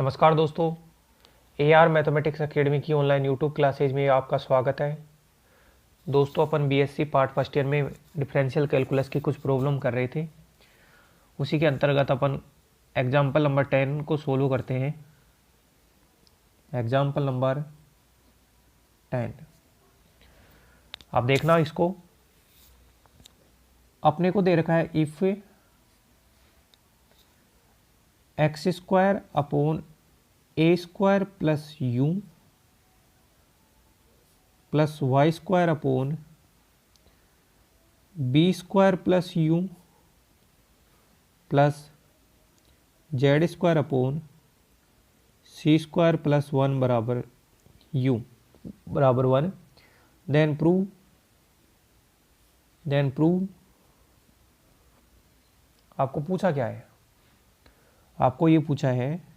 नमस्कार दोस्तों, AR mathematics academy की ऑनलाइन यूट्यूब क्लासेज में आपका स्वागत है। दोस्तों, अपन BSc पार्ट फर्स्ट ईयर में डिफरेंशियल कैलकुलस की कुछ प्रॉब्लम कर रहे थे। उसी के अंतर्गत अपन एग्जाम्पल नंबर 10 को सोल्व करते हैं। एग्जाम्पल नंबर 10, आप देखना इसको। अपने को दे रखा है if x square upon a square plus u plus y square upon b square plus u plus z square upon c square plus 1 plus you बराबर 1। देन प्रूव आपको पूछा क्या है? आपको ये पूछा है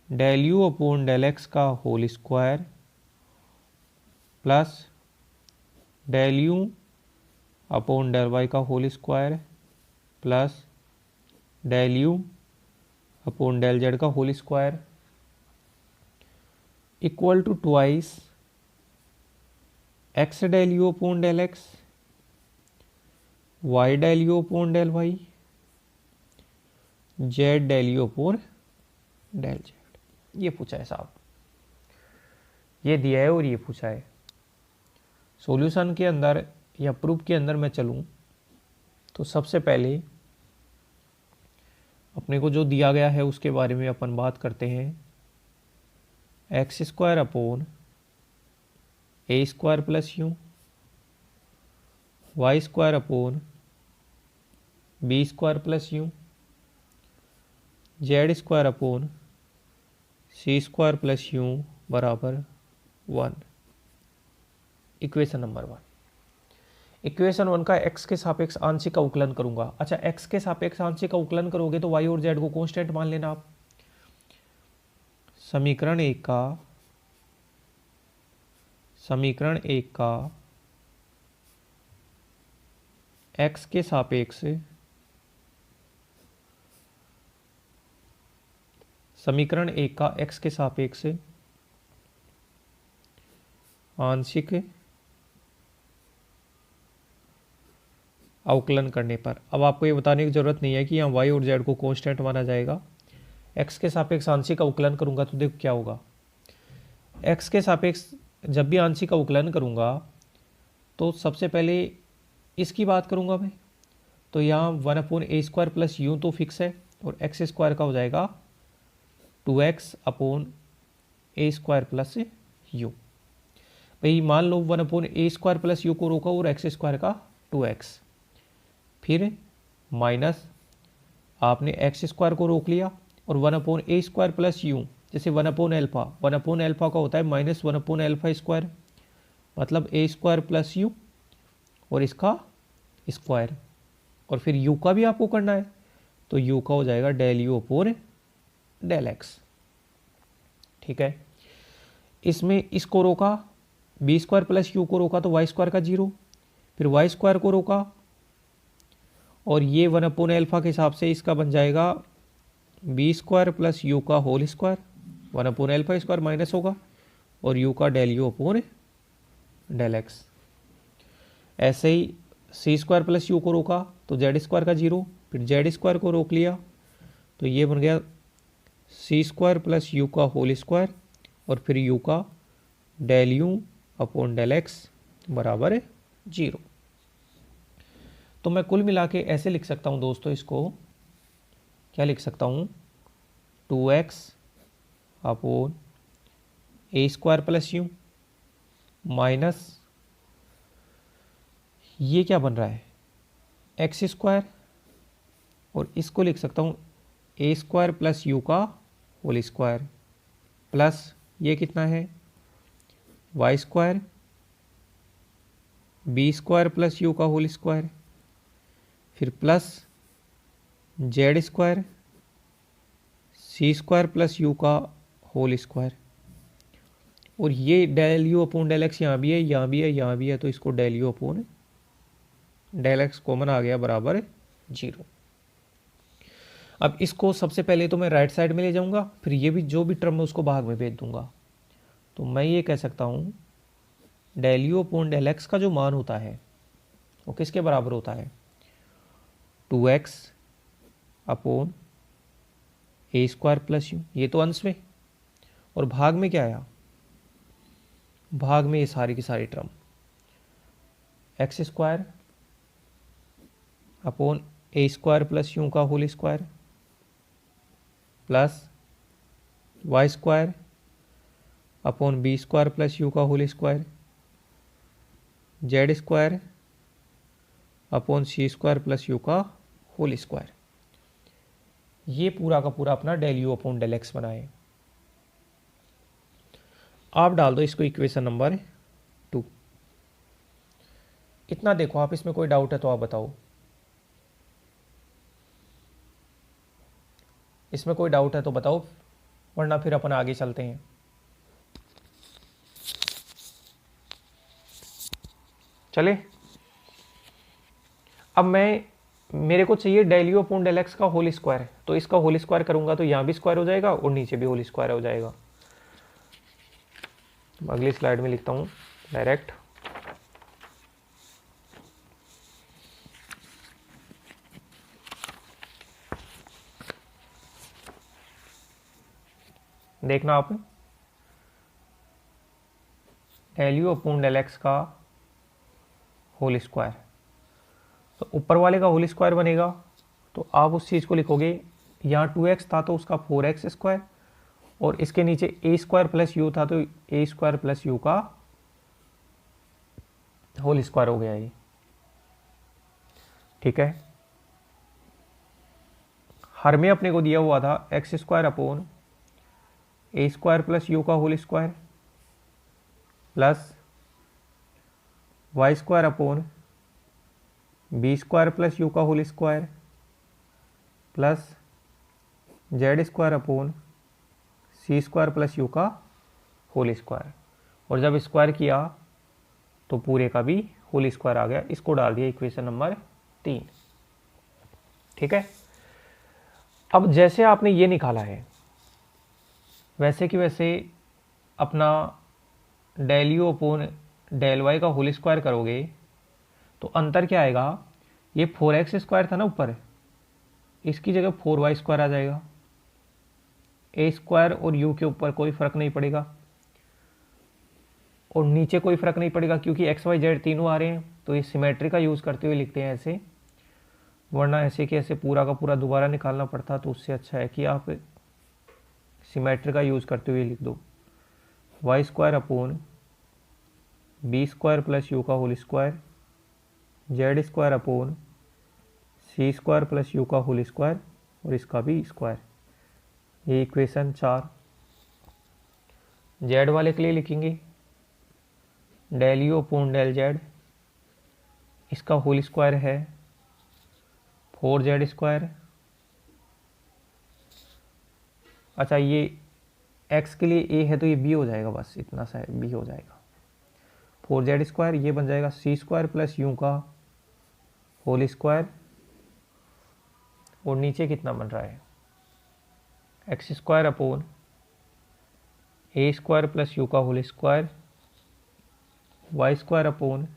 del u upon del x का whole square plus del u upon del y का whole square plus del u upon del z का whole square equal to twice x del u upon del x, y del u upon del y, z del u upon del z. ये पूछा है साहब, ये दिया है और ये पूछा है। सॉल्यूशन के अंदर या प्रूफ के अंदर मैं चलूं तो सबसे पहले अपने को जो दिया गया है उसके बारे में अपन बात करते हैं। X square upon a square plus u, y square upon b square plus u, z square upon c square plus u बराबर 1। Equation number 1। इक्वेशन 1 का एक्स के सापेक्ष आंशिक का अवकलन करूंगा। अच्छा, एक्स के सापेक्ष आंशिक का अवकलन करोगे तो वाई और जेड को कांस्टेंट मान लेना आप। समीकरण एक का एक्स के सापेक्ष समीकरण एक का एक्स के सापेक्ष आंशिक अवकलन करने पर, अब आपको ये बताने की जरूरत नहीं है कि यहाँ वाई और जेड को कांस्टेंट माना जाएगा। एक्स के सापेक्ष आंशिक अवकलन करूंगा तो देखो क्या होगा। एक्स के सापेक्ष जब भी आंशिक अवकलन करूंगा तो सबसे पहले इसकी बात करूंगा मैं, तो यहाँ 1/a स्क्वायर प्लस यू तो फिक्स है और एक्स स्क्वायर का हो जाएगा 2x upon a square plus you. भाई मान लो 1/a स्क्वायर प्लस यू को रोका और एक्स स्क्वायर का 2x, फिर माइनस आपने एक्स स्क्वायर को रोक लिया और 1/a स्क्वायर प्लस यू, जैसे 1/अल्फा का होता है माइनस 1/अल्फा स्क्वायर, मतलब a स्क्वायर प्लस यू और इसका स्क्वायर, और फिर u का भी आपको करना है तो u का हो जाएगा del u upon del x. ठीक है, इसमें इसको रोका, बी स्क्वायर प्लस यू को रोका तो वाई स्क्वायर का 0, फिर वाई स्क्वायर को रोका और ये 1/अल्फा के हिसाब से इसका बन जाएगा बी स्क्वायर प्लस यू का होल स्क्वायर, 1/अल्फा स्क्वायर माइनस होगा और यू का del u upon del x. ऐसे ही सी स्क्वायर प्लस यू को रोका तो जेड स्क्वायर का 0, फिर जेड स्क्वायर को रोक लिया तो ये बन गया सी स्क्वायर प्लस यू का होल स्क्वायर और फिर यू का del u upon del x बराबर 0। तो मैं कुल मिला के ऐसे लिख सकता हूँ दोस्तों, इसको क्या लिख सकता हूँ, 2x upon a square plus you minus ये क्या बन रहा है एक्स स्क्वायर, और इसको लिख सकता हूँ ए स्क्वायर प्लस यू का होल स्क्वायर प्लस ये कितना है y square b square plus u का होल स्क्वायर, फिर plus z square c square plus u का होल स्क्वायर, और ये del u upon del x यहाँ भी है, यहाँ भी है, यहाँ भी है, तो इसको del u upon del x common आ गया बराबर 0। अब इसको सबसे पहले तो मैं राइट साइड में ले जाऊंगा, फिर ये भी जो भी टर्म है उसको भाग में भेज दूंगा। तो मैं ये कह सकता हूँ del u upon del x का जो मान होता है वो किसके बराबर होता है, 2x upon a square plus you, ये तो अंश में, और भाग में क्या आया, भाग में ये सारी की सारी term x square upon a square plus u का whole square plus y square upon b square plus u का whole square, z square upon c square plus u का होल स्क्वायर। ये पूरा का पूरा अपना del u upon del x बनाए। आप डाल दो इसको इक्वेशन नंबर 2। इतना देखो आप, इसमें कोई डाउट है तो आप बताओ, इसमें कोई डाउट है तो बताओ, वरना फिर अपन आगे चलते हैं। चले, अब मेरे को चाहिए del u upon del x का होल स्क्वायर, तो इसका होल स्क्वायर करूंगा तो यहाँ भी स्क्वायर हो जाएगा और नीचे भी होल स्क्वायर हो जाएगा। अगली स्लाइड में लिखता हूँ डायरेक्ट। देखना आप, del u upon del x का होल स्क्वायर, तो ऊपर वाले का होल स्क्वायर बनेगा, तो आप उस चीज़ को लिखोगे, यहाँ 2x था तो उसका 4x स्क्वायर, और इसके नीचे ए स्क्वायर प्लस यू था तो ए स्क्वायर प्लस यू का होल स्क्वायर हो गया ये। ठीक है, हर में अपने को दिया हुआ था x square upon a square plus u का whole square plus y square upon b square plus u का whole square plus z square upon c square plus u का होल स्क्वायर, और जब स्क्वायर किया तो पूरे का भी होल स्क्वायर आ गया। इसको डाल दिया इक्वेशन नंबर 3। ठीक है, अब जैसे आपने ये निकाला है वैसे कि वैसे अपना del u upon del y का होल स्क्वायर करोगे तो अंतर क्या आएगा, ये 4x स्क्वायर था ना ऊपर, इसकी जगह 4y स्क्वायर आ जाएगा। ए स्क्वायर और यू के ऊपर कोई फर्क नहीं पड़ेगा और नीचे कोई फर्क नहीं पड़ेगा क्योंकि एक्स वाई जेड तीनों आ रहे हैं, तो ये सिमेट्री का यूज़ करते हुए लिखते हैं ऐसे, वरना ऐसे कि ऐसे पूरा का पूरा दोबारा निकालना पड़ता, तो उससे अच्छा है कि आप सिमेट्री का यूज़ करते हुए लिख दो, y square upon b square plus u का whole square, z square upon c square plus u का होल स्क्वायर और इसका भी स्क्वायर। ये इक्वेशन 4। जेड वाले के लिए लिखेंगे del u upon del z, इसका होल स्क्वायर है 4z स्क्वायर। अच्छा, ये x के लिए a है तो ये b हो जाएगा, बस इतना सा है, b हो जाएगा 4z स्क्वायर, ये बन जाएगा सी स्क्वायर प्लस यू का होल स्क्वायर, और नीचे कितना बन रहा है x square upon a square plus u का whole square, y square upon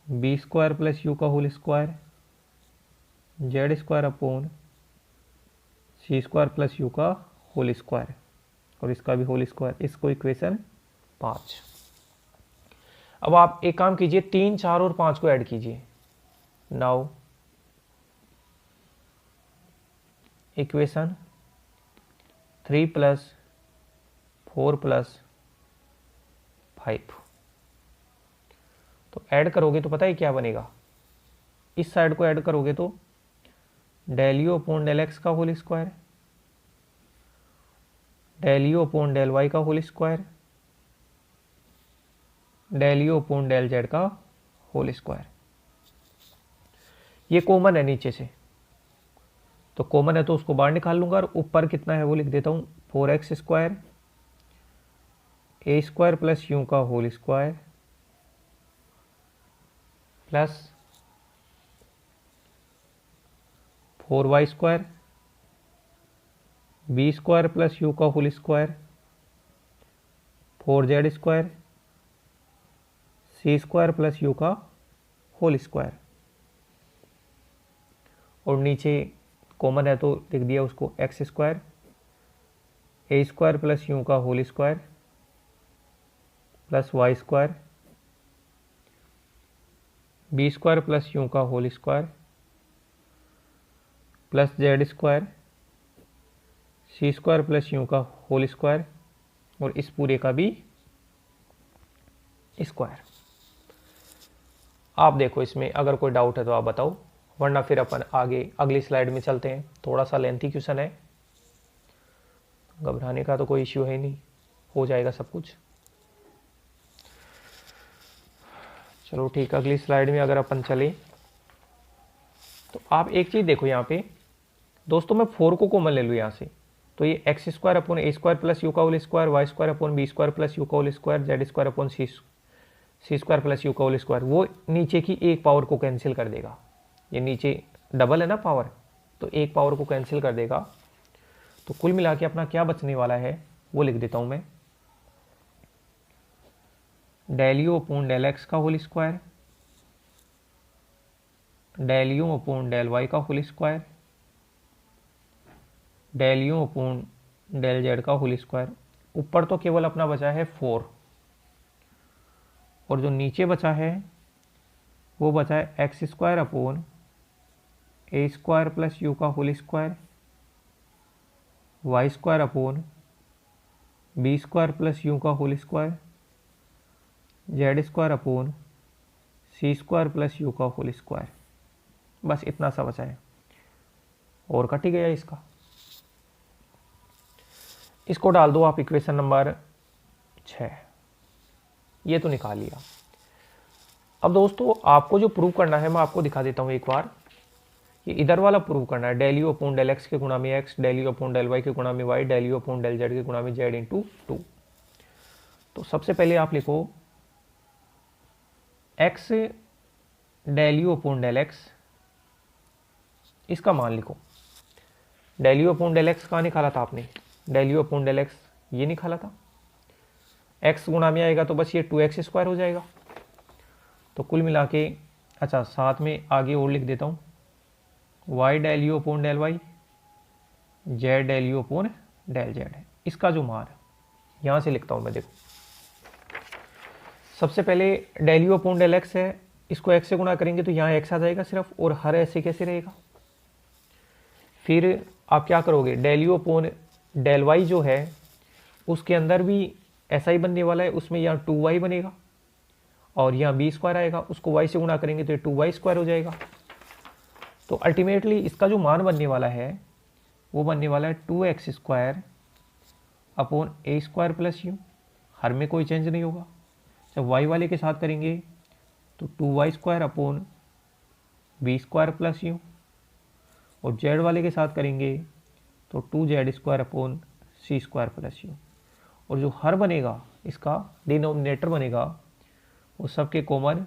b square plus u का whole square, z square upon c square plus u का होल स्क्वायर और इसका भी होल स्क्वायर। इसको इक्वेशन 5। अब आप एक काम कीजिए, 3, 4 और 5 को ऐड कीजिए। नाउ इक्वेशन 3 + 4 + 5, तो ऐड करोगे तो पता है क्या बनेगा, इस साइड को ऐड करोगे तो del u upon del x का whole square, del u upon del y का whole square, del u upon del z का होल स्क्वायर। ये कॉमन है नीचे से, तो कॉमन है तो उसको बाहर निकाल लूंगा, और ऊपर कितना है वो लिख देता हूँ 4x square a square plus u का whole square plus 4y square b square plus u का whole square 4z² c square plus u का होल स्क्वायर, और नीचे कॉमन है तो लिख दिया उसको x² a² प्लस यू का whole square plus y² b² plus u का whole square plus z² c² plus u का होल स्क्वायर, और इस पूरे का भी स्क्वायर। आप देखो इसमें अगर कोई डाउट है तो आप बताओ, वरना फिर अपन आगे अगली स्लाइड में चलते हैं। थोड़ा सा लेंथी क्वेश्चन है, घबराने का तो कोई इश्यू है नहीं, हो जाएगा सब कुछ। चलो ठीक, अगली स्लाइड में अगर अपन चले तो आप एक चीज़ देखो यहाँ पे दोस्तों, मैं 4 को कॉमन ले लूँ यहाँ से, तो ये x² upon a² plus u का whole square, y² upon b² plus u का whole square, z² upon c² plus u का होल स्क्वायर, वो नीचे की एक पावर को कैंसिल कर देगा। ये नीचे डबल है ना पावर, तो एक पावर को कैंसिल कर देगा। तो कुल मिला के अपना क्या बचने वाला है वो लिख देता हूँ मैं, del u upon del x का whole square, del u upon del y का whole square, del u upon del z का होल स्क्वायर। ऊपर तो केवल अपना बचा है 4, और जो नीचे बचा है वो बचा है x² upon a² plus u का whole square, y² upon b² plus u का whole square, z² upon c² plus u का होल स्क्वायर। बस इतना सा बचा है, और कट ही गया इसका। इसको डाल दो आप इक्वेशन नंबर 6, ये तो निकाल लिया। अब दोस्तों आपको जो प्रूव करना है मैं आपको दिखा देता हूँ एक बार। ये इधर वाला प्रूव करना है, del u upon del x के गुणा में x, del u upon del y के गुणा में y, del u upon del z के गुणा में जेड इंटू 2। तो सबसे पहले आप लिखो x del u upon del x, इसका मान लिखो। Del u upon del x कहाँ निकाला था आपने, del u upon del x ये निकाला था। एक्स गुणा में आएगा तो बस ये 2x² हो जाएगा। तो कुल मिला के, अच्छा साथ में आगे और लिख देता हूँ, y del u upon del y, z del u upon del z है। इसका जो मान है यहाँ से लिखता हूँ मैं, देखो सबसे पहले del u upon del x है, इसको x से गुणा करेंगे तो यहाँ x आ जाएगा सिर्फ, और हर ऐसे कैसे रहेगा। फिर आप क्या करोगे, del u upon del y जो है उसके अंदर भी ऐसा ही बनने वाला है, उसमें यहाँ 2y बनेगा, और यहाँ b² आएगा, उसको y से गुणा करेंगे तो ये 2y² हो जाएगा। तो अल्टीमेटली इसका जो मान बनने वाला है वो बनने वाला है 2x² upon a² plus you, हर में कोई चेंज नहीं होगा। जब y वाले के साथ करेंगे तो 2y² upon b² plus you, और z वाले के साथ करेंगे तो 2z² upon c² plus you. और जो हर बनेगा, इसका डिनोमिनेटर बनेगा, वो सबके common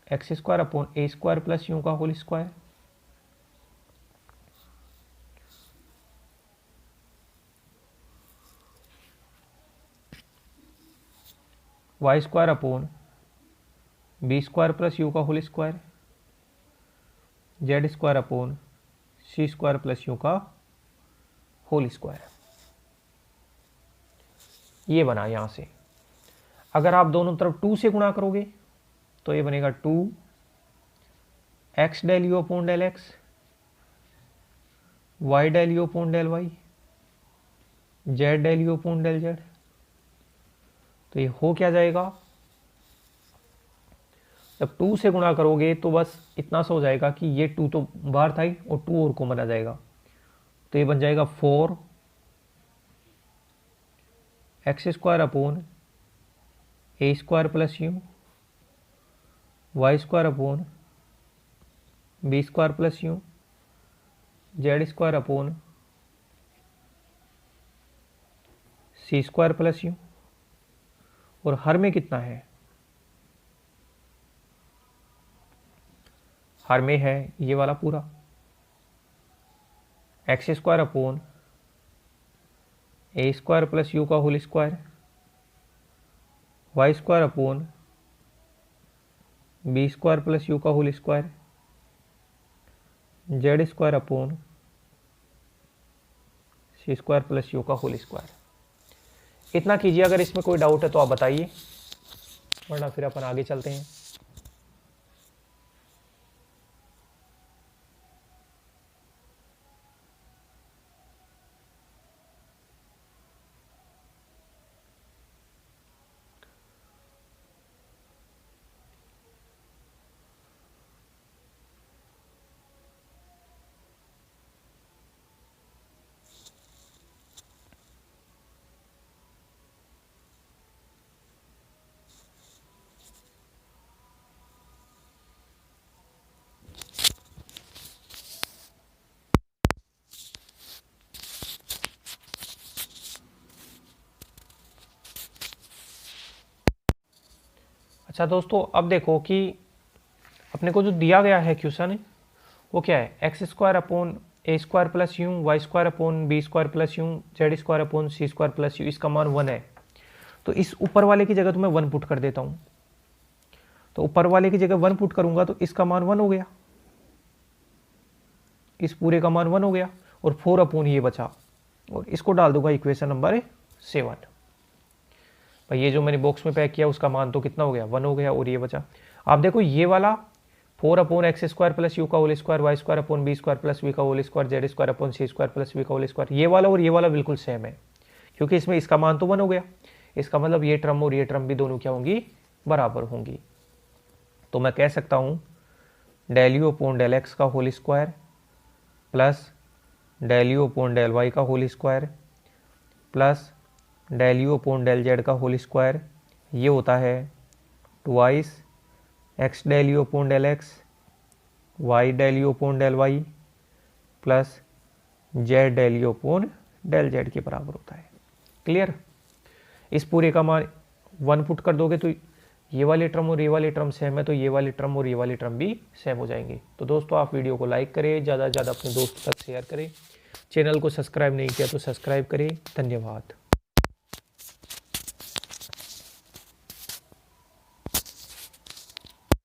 x² upon a² plus u का whole square, y² upon b² plus u का whole square, z² upon c² plus u का होल स्क्वायर। ये बना यहाँ से। अगर आप दोनों तरफ 2 से गुणा करोगे तो ये बनेगा 2x del u upon del x, y del u upon del y, z del u upon del z. तो ये हो क्या जाएगा, जब 2 से गुणा करोगे तो बस इतना सा हो जाएगा कि ये 2 तो बाहर था ही, और 2 और कॉमन आ जाएगा, तो ये बन जाएगा 4x² upon a² plus you, y² upon b² plus you, z² upon c² plus you. और हर में कितना है, हर में है ये वाला पूरा x² upon a square plus u का whole square y square upon b square plus u का whole square z square upon c square plus u का होल स्क्वायर। इतना कीजिए, अगर इसमें कोई डाउट है तो आप बताइए, वरना फिर अपन आगे चलते हैं। अच्छा दोस्तों, अब देखो कि अपने को जो दिया गया है क्वेश्चन वो क्या है, x square upon a square plus u y square upon b square plus u z square upon c square plus u, इसका मान 1 है। तो इस ऊपर वाले की जगह तो मैं 1 पुट कर देता हूँ। तो ऊपर वाले की जगह 1 पुट करूंगा तो इसका मान 1 हो गया, इस पूरे का मान 1 हो गया, और 4 अपॉन ये बचा, और इसको डाल दूंगा इक्वेशन नंबर 7। भाई ये जो मैंने बॉक्स में पैक किया उसका मान तो कितना हो गया, 1 हो गया, और ये बचा। आप देखो ये वाला 4 upon x square plus u का whole square y square upon b square plus v का whole square z square upon c square plus v का होल स्क्वायर, ये वाला और ये वाला बिल्कुल सेम है, क्योंकि इसमें इसका मान तो 1 हो गया। इसका मतलब ये टर्म और ये टर्म भी दोनों क्या होंगी, बराबर होंगी। तो मैं कह सकता हूँ del u upon del x का whole square plus del u upon del y का whole square plus del u upon del z का होल स्क्वायर, ये होता है twice x del u upon del x y del u upon del y plus z del u upon del z के बराबर होता है। Clear? इस पूरे का मान 1 पुट कर दोगे तो ये वाले टर्म और ये वाले टर्म सेम है, तो ये वाले टर्म और ये वाले टर्म भी सेम हो जाएंगे। तो दोस्तों आप वीडियो को लाइक करें, ज़्यादा से ज़्यादा अपने दोस्तों तक शेयर करें, चैनल को सब्सक्राइब नहीं किया तो सब्सक्राइब करें। धन्यवाद।